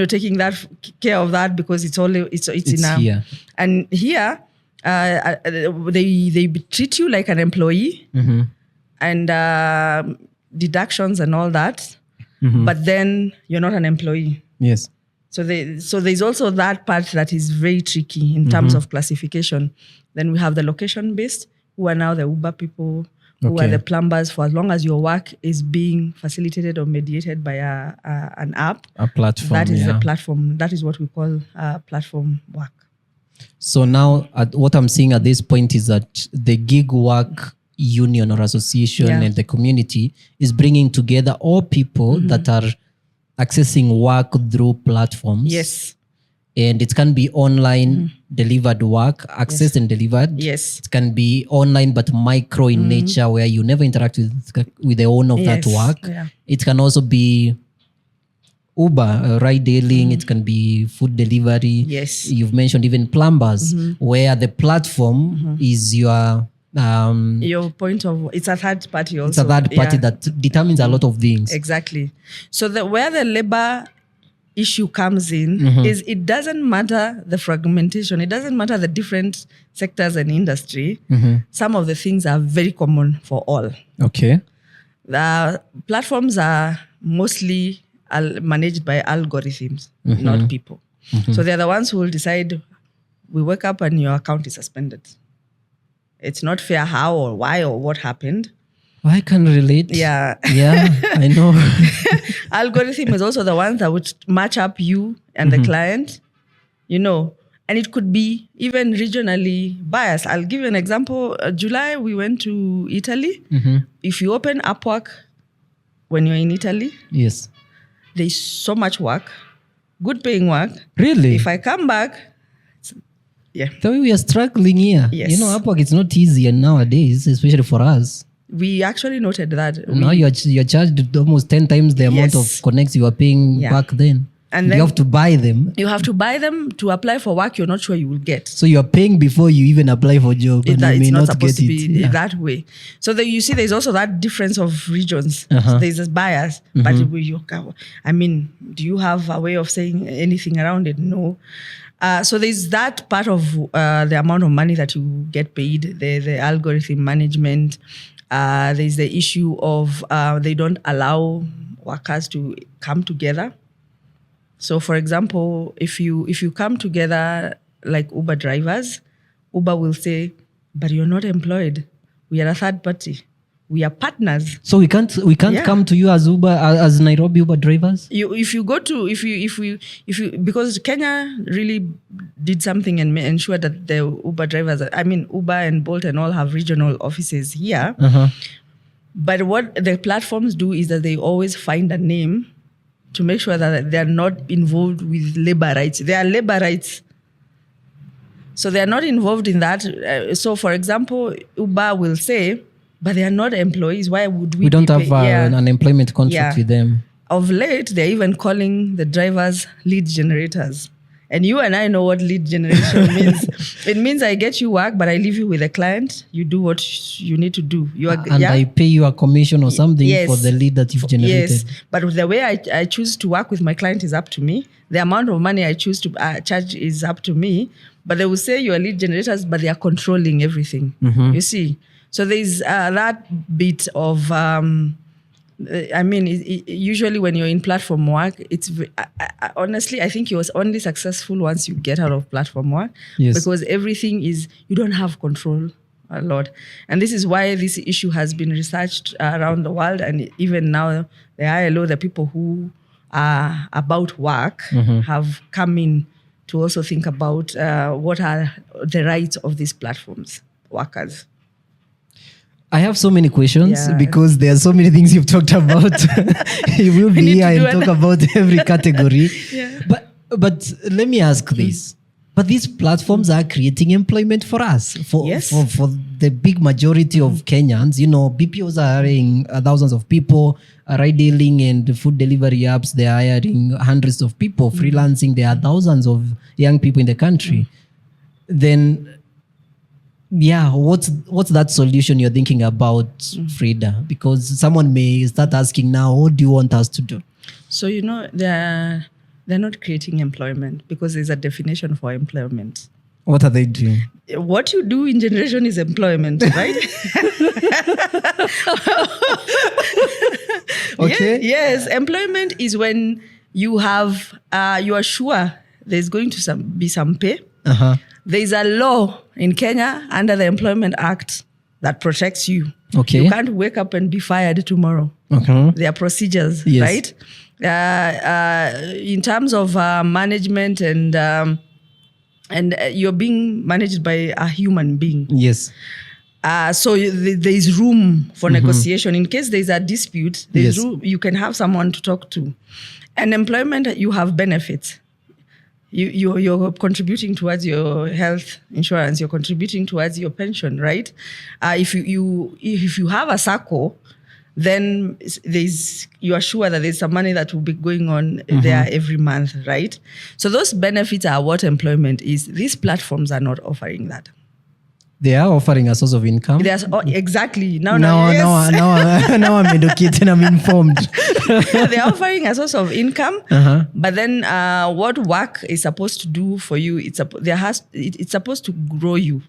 taking that care of that, because it's in here. And here, They treat you like an employee, and deductions and all that, but then you're not an employee. Yes. So there's also that part that is very tricky in terms of classification. Then we have the location based, who are now the Uber people, who are Okay. the plumbers. For as long as your work is being facilitated or mediated by an app, A platform. that is yeah. the platform. That is what we call platform work. So now, what I'm seeing at this point is that the gig work union or association and the community is bringing together all people that are accessing work through platforms. Yes. And it can be online delivered work, accessed and delivered. Yes. It can be online but micro in nature, where you never interact with the owner of that work. Yeah. It can also be Uber, ride hailing. It can be food delivery. Yes. You've mentioned even plumbers, where the platform is your point of, it's a third party also. it's a third party that determines a lot of things. Exactly. So where the labor issue comes in is, it doesn't matter the fragmentation. It doesn't matter the different sectors and industry. Some of the things are very common for all. Okay. The platforms are mostly managed by algorithms, not people. So they're the ones who will decide, we wake up and your account is suspended. It's not fair how or why or what happened. I can relate. Yeah. Yeah, I know. Algorithm is also the ones that would match up you and the client, and it could be even regionally biased. I'll give you an example. July, we went to Italy. If you open Upwork when you're in Italy, Yes. there's so much work, good paying work. Really? If I come back, The way we are struggling here. Yes. Upwork, it's not easy nowadays, especially for us. we actually noted that. Now you're charged almost 10 times the amount of Yes. connects you were paying back then. And you then have to buy them. you have to buy them to apply for work you're not sure you will get. So you're paying before you even apply for a job, and you may It's not not supposed get to it. be Yeah. that way. So you see, there's also that difference of regions. So there's this bias. But do you have a way of saying anything around it? No. So there's that part of the amount of money that you get paid, the algorithm management. There's the issue of they don't allow workers to come together. So, for example, if you come together like Uber drivers, Uber will say, "But you're not employed. We are a third party. We are partners." So we can't come to you as Uber, as Nairobi Uber drivers. If you because Kenya really did something and ensured that the Uber drivers, Uber and Bolt and all have regional offices here. But what the platforms do is that they always find a name to make sure that they're not involved with labor rights. They are labor rights. So they are not involved in that. So, for example, Uber will say, but they are not employees. Why would we don't have an employment contract with them? Of late, they're even calling the drivers lead generators. And you and I know what lead generation means. It means I get you work, but I leave you with a client. You do what you need to do. I pay you a commission or something for the lead that you've generated. Yes, but the way I choose to work with my client is up to me. The amount of money I choose to charge is up to me. But they will say you are lead generators, but they are controlling everything. You see? So there's that bit of... usually when you're in platform work, it's honestly, I think you're only successful once you get out of platform work. Yes. Because everything is, you don't have control a lot. And this is why this issue has been researched around the world. And even now, the ILO, the people who are about work, have come in to also think about what are the rights of these platforms, workers. I have so many questions because there are so many things you've talked about. You will be here and talk about every category. But let me ask this. But these platforms are creating employment for us, for the big majority of Kenyans. BPOs are hiring thousands of people, ride-hailing and food delivery apps, they are hiring hundreds of people, freelancing, there are thousands of young people in the country. Then... what's that solution you're thinking about, Frida? Because someone may start asking now, what do you want us to do? So, they're not creating employment because there's a definition for employment. What are they doing? What you do in generation is employment, right? Okay. Yes. Employment is when you have, you are sure there's going to be some pay. Uh-huh. There is a law in Kenya under the Employment Act that protects you. Okay. You can't wake up and be fired tomorrow. Okay. There are procedures, Yes. right? In terms of management and you're being managed by a human being. Yes. So there is room for negotiation. In case there is a dispute, there is Yes. room, you can have someone to talk to. And employment, you have benefits. You're contributing towards your health insurance. You're contributing towards your pension, right? If you have a SACCO, then you are sure that there's some money that will be going on there every month, right? So those benefits are what employment is. These platforms are not offering that. They are offering a source of income. Exactly. Now I'm educated. I'm informed. They're offering a source of income, but then what work is supposed to do for you? It's supposed to grow you.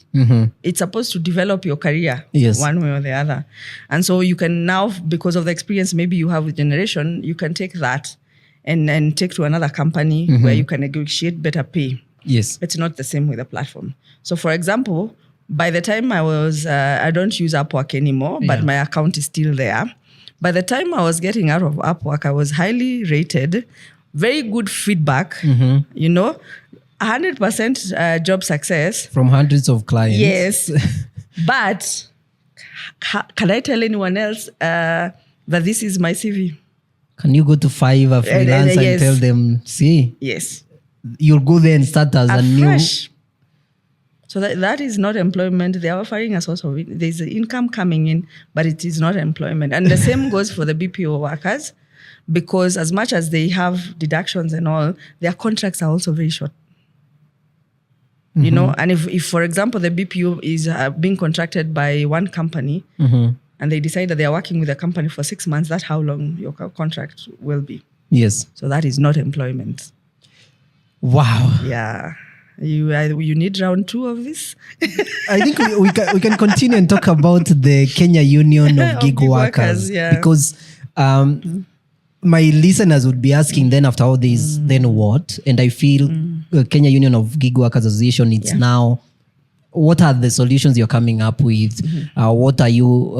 It's supposed to develop your career, one way or the other. And so you can now, because of the experience maybe you have with generation, you can take that and take to another company where you can negotiate better pay. Yes, it's not the same with the platform. So, for example, by the time I don't use Upwork anymore, but my account is still there. By the time I was getting out of Upwork, I was highly rated, very good feedback, 100% job success. From hundreds of clients. Yes. But can I tell anyone else that this is my CV? Can you go to Fiverr freelance and tell them, see? Yes. You'll go there and start as a new... So that is not employment. They are offering a source of it. There's income coming in, but it is not employment. And the same goes for the BPO workers, because as much as they have deductions and all, their contracts are also very short. And if for example, the BPO is being contracted by one company and they decide that they are working with a company for 6 months, that's how long your contract will be. Yes. So that is not employment. Wow. Yeah. You need round 2 of this? I think we can continue and talk about the Kenya Union of Gig Workers. Because my listeners would be asking, then after all this, then what? And I feel Kenya Union of Gig Workers Association, it's now, what are the solutions you're coming up with? What are you,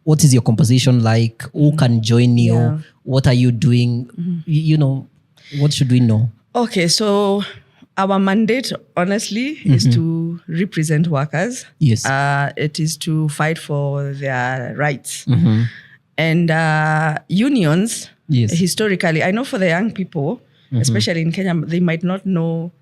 what is your composition like? Who can join you? What are you doing? What should we know? Okay, so our mandate, honestly, is to represent workers. Yes. It is to fight for their rights. And unions, historically, I know for the young people, especially in Kenya, they might not know,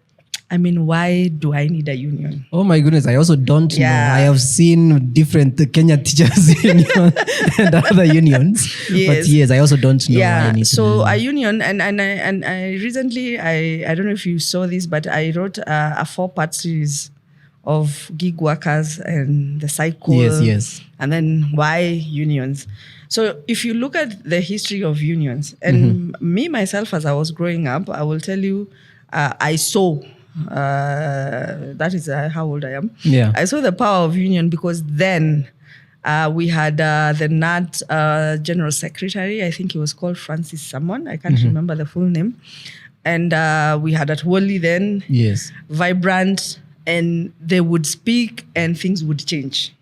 why do I need a union? Oh my goodness, I also don't know. I have seen different Kenya Teachers Union and other unions. But yes, I also don't know why I need so a union, and I recently, I don't know if you saw this, but I wrote a 4-part series of gig workers and the cycle. Yes. And then why unions. So if you look at the history of unions, and me, myself, as I was growing up, I will tell you, I saw... that is how old I am. I saw the power of union because then we had the NAT General Secretary. I think he was called Francis someone. I can't remember the full name. And we had at Wally then. Vibrant, and they would speak and things would change.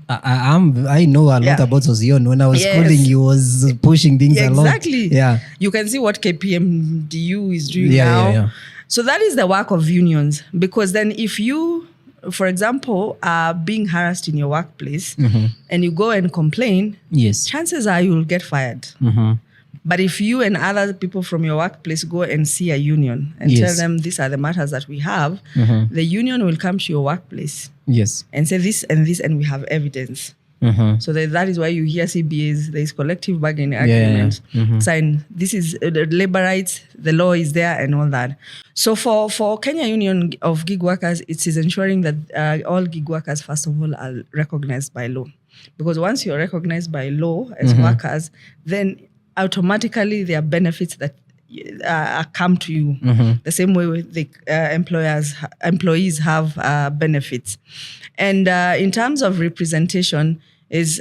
I know a lot about Sosion. When I was schooling, he was pushing things a lot. Exactly. You can see what KPMDU is doing now. So that is the work of unions, because then if you, for example, are being harassed in your workplace and you go and complain, chances are you will get fired. But if you and other people from your workplace go and see a union and tell them these are the matters that we have, the union will come to your workplace and say this and this, and we have evidence. So that is why you hear CBAs, there is collective bargaining agreement, sign, this is labor rights, the law is there and all that. So for Kenya Union of Gig Workers, it is ensuring that all gig workers, first of all, are recognized by law. Because once you're recognized by law as workers, then automatically there are benefits that come to you. The same way the employees have benefits. And in terms of representation, is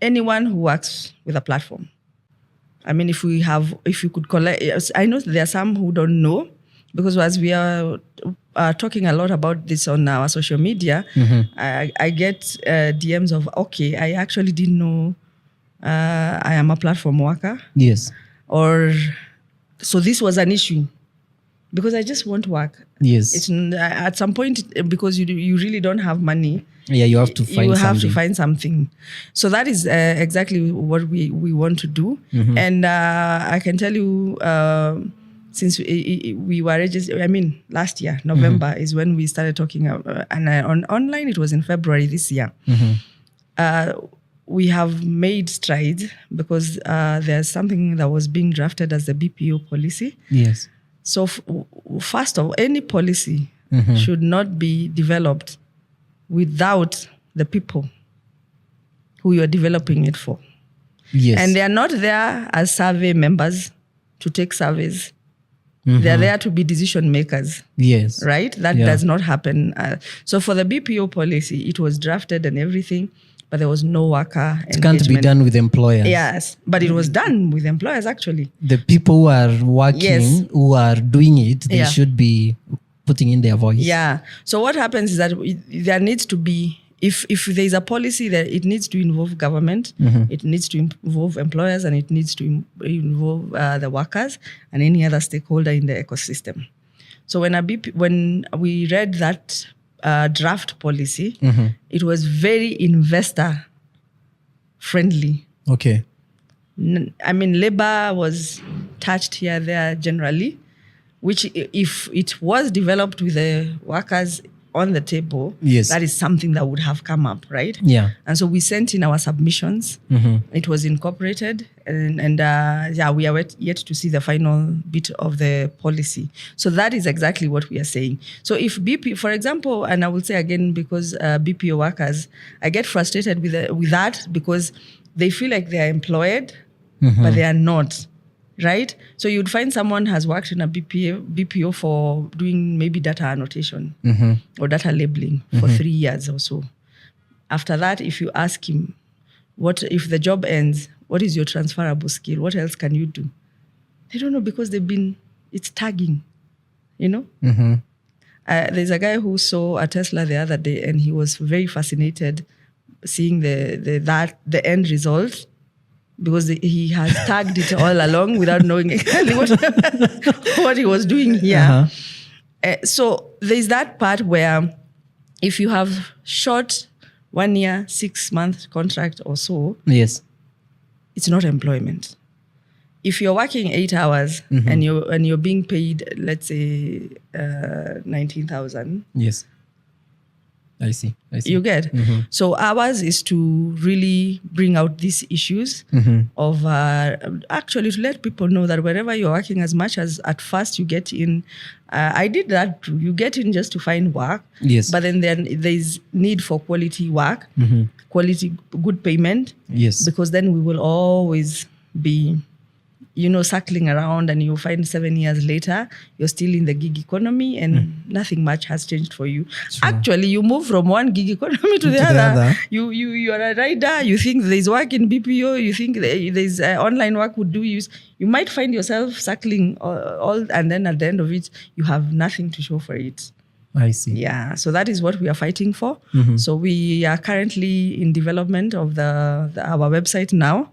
anyone who works with a platform. I mean, if we could collect, I know there are some who don't know, because as we are talking a lot about this on our social media, I get DMs of, okay, I actually didn't know I am a platform worker. Yes. Or, so this was an issue because I just want work. Yes. It's at some point, because you really don't have money. Yeah, you have to find something. So that is exactly what we want to do. And I can tell you, since we were registered, I mean, last year, November is when we started talking, and on online, it was in February this year. We have made strides because there's something that was being drafted as the BPO policy. Yes. So first of all, any policy should not be developed without the people who you're developing it for. Yes. And they are not there as survey members to take surveys. They are there to be decision makers. Yes. Right? That does not happen. So for the BPO policy, it was drafted and everything, but there was no worker engagement. It can't be done with employers. Yes, but it was done with employers actually. The people who are working, who are doing it, they should be putting in their voice. Yeah. So what happens is that there needs to be, if there is a policy, that it needs to involve government, it needs to involve employers, and it needs to involve the workers and any other stakeholder in the ecosystem. So when we read that draft policy, it was very investor friendly. Okay. I mean, labor was touched here, there generally, which if it was developed with the workers on the table, that is something that would have come up, right? Yeah. And so we sent in our submissions. It was incorporated, and we are yet to see the final bit of the policy. So that is exactly what we are saying. So if BP, for example, and I will say again, because BPO workers, I get frustrated with that because they feel like they are employed, but they are not. Right? So you'd find someone has worked in a BPO for doing maybe data annotation or data labeling for 3 years or so. After that, if you ask him, what if the job ends, what is your transferable skill? What else can you do? They don't know because it's tagging, you know? There's a guy who saw a Tesla the other day and he was very fascinated seeing the end result, because he has tagged it all along without knowing exactly what he was doing here. So there's that part where if you have short 1 year, 6 month contract or so, it's not employment. If you're working 8 hours and you're being paid, let's say 19,000. Yes. I see. You get? So ours is to really bring out these issues of actually to let people know that wherever you're working, as much as at first you get in, I did that too. You get in just to find work. Yes. But then there's need for quality work, quality, good payment. Yes. Because then we will always be, circling around, and you'll find 7 years later, you're still in the gig economy and nothing much has changed for you. True. Actually, you move from one gig economy to the other. You are a rider, you think there's work in BPO, you think there's online work would do you. You might find yourself circling all, and then at the end of it, you have nothing to show for it. I see. Yeah, so that is what we are fighting for. So we are currently in development of our website now.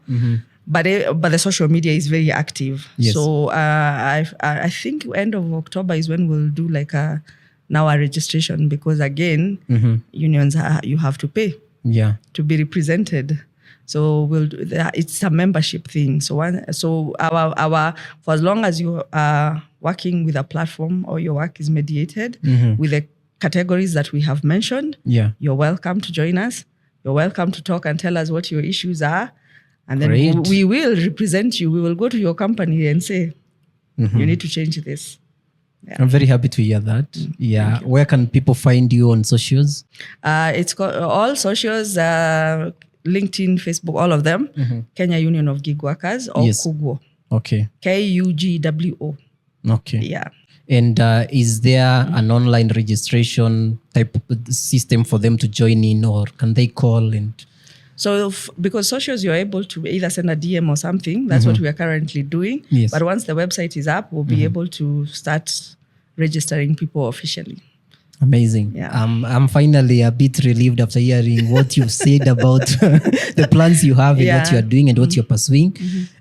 But the social media is very active. Yes. So I think end of October is when we'll do now a registration, because again, unions you have to pay to be represented. So we'll do that. It's a membership thing. So our for as long as you are working with a platform or your work is mediated with the categories that we have mentioned, you're welcome to join us. You're welcome to talk and tell us what your issues are. And then we will represent you. We will go to your company and say, you need to change this. Yeah. I'm very happy to hear that. Yeah. Where can people find you on socials? It's called all socials, LinkedIn, Facebook, all of them. Kenya Union of Gig Workers or KUGWO. Okay. KUGWO. Okay. Yeah. And is there an online registration type of system for them to join in, or can they call? And So because socials, you're able to either send a DM or something. That's what we are currently doing. Yes. But once the website is up, we'll be able to start registering people officially. Amazing. Yeah. I'm finally a bit relieved after hearing what you've said about the plans you have and what you are doing and what you're pursuing.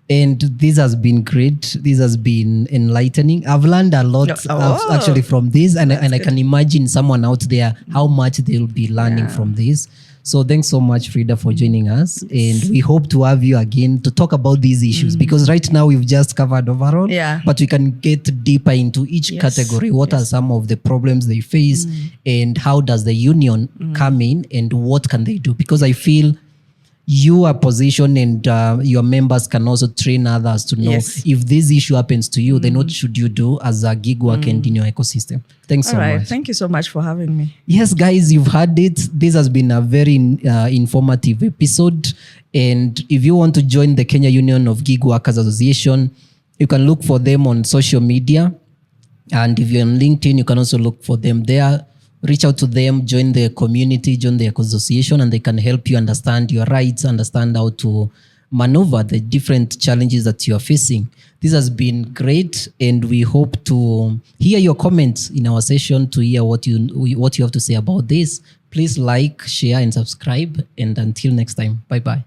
And this has been great. This has been enlightening. I've learned a lot actually from this, and I can imagine someone out there how much they'll be learning from this. So thanks so much, Frida, for joining us. And we hope to have you again to talk about these issues, because right now we've just covered overall, but we can get deeper into each category. What are some of the problems they face, and how does the union come in, and what can they do? Because I feel you are positioned, and your members can also train others to know if this issue happens to you, then what should you do as a gig worker and in your ecosystem. Thanks so much. Thank you so much for having me. Yes, guys, you've heard it. This has been a very informative episode. And if you want to join the Kenya Union of Gig Workers Association, you can look for them on social media. And if you're on LinkedIn, you can also look for them there. Reach out to them, join the community, join the association, and they can help you understand your rights, understand how to maneuver the different challenges that you are facing. This has been great, and we hope to hear your comments in our session, to hear what you have to say about this. Please like, share, and subscribe. And until next time, bye-bye.